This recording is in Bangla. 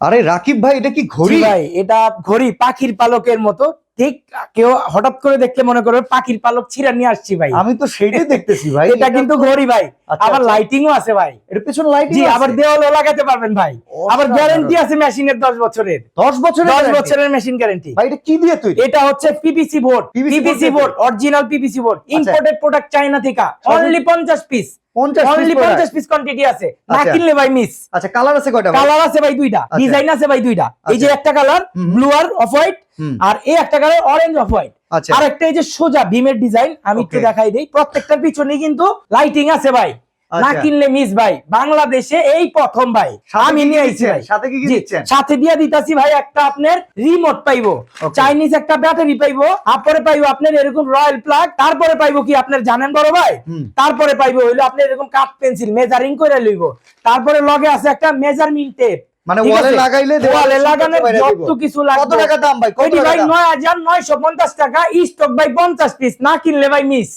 আরে রাকিব ভাই, এটা কি ঘড়ি? ভাই এটা ঘড়ি, পাখির পালকের মতো। ঠিক কেউ হঠাৎ করে দেখলে মনে করবে পাখির পালক ছিঁড়া নিয়ে আসছি ভাই। আমি তো সেইটাই দেখতেছি ভাই। এটা কিন্তু ঘড়ি ভাই, আবার লাইটিংও আছে ভাই। এর পেছনে লাইটিং জি, আছে, আবার দেওয়ালও লাগাতে পারবেন ভাই। আবার গ্যারান্টি আছে মেশিনের 10 বছরের। 10 বছরের 10 বছরের মেশিন গ্যারান্টি। ভাই এটা কি দিয়ে তৈরি? এটা হচ্ছে PPC board, PPC board, original PPC board, imported product China থেকে। অনলি 50 পিস, 50 পিস কোয়ান্টিটি আছে, না কিনলে ভাই মিস। আচ্ছা, কালার আছে কয়টা? কালার আছে ভাই দুইটা, ডিজাইন আছে ভাই দুইটা। এই যে একটা কালার ব্লু আর অফ হোয়াইট, আর এই একটা কালার অরেঞ্জ অফ হোয়াইট। আর একটা এই যে সোজা বিমের ডিজাইন, আমি একটু দেখাই দেই। প্রত্যেকটার পিছনে কিন্তু লাইটিং আছে ভাই, না কিনলে মিস ভাই। বাংলাদেশে এই প্রথম ভাই আমি নিয়ে আইছি ভাই। সাথে কি দিচ্ছেন? সাথে দিয়ে দিতাছি ভাই একটা আপনার রিমোট পাইবো, চাইনিজ একটা ব্যাটারি পাইবো, তারপরে পাইবো আপনার এরকম রয়্যাল প্লাগ, তারপরে পাইবো কি আপনার জানেন বড় ভাই, তারপরে পাইবো হইলো আপনার এরকম কাট পেন্সিল মেজারিং করে লইবো। তারপরে লগে আছে একটা মেজারমেন্ট টেপ, মানে ওয়ালে লাগাইলে দেওয়ালে লাগানো যত কিছু লাগবে। কত টাকা দাম ভাই? কত ভাই 9950 টাকা, স্টক ভাই 50 পিস, না কিনলে ভাই মিস।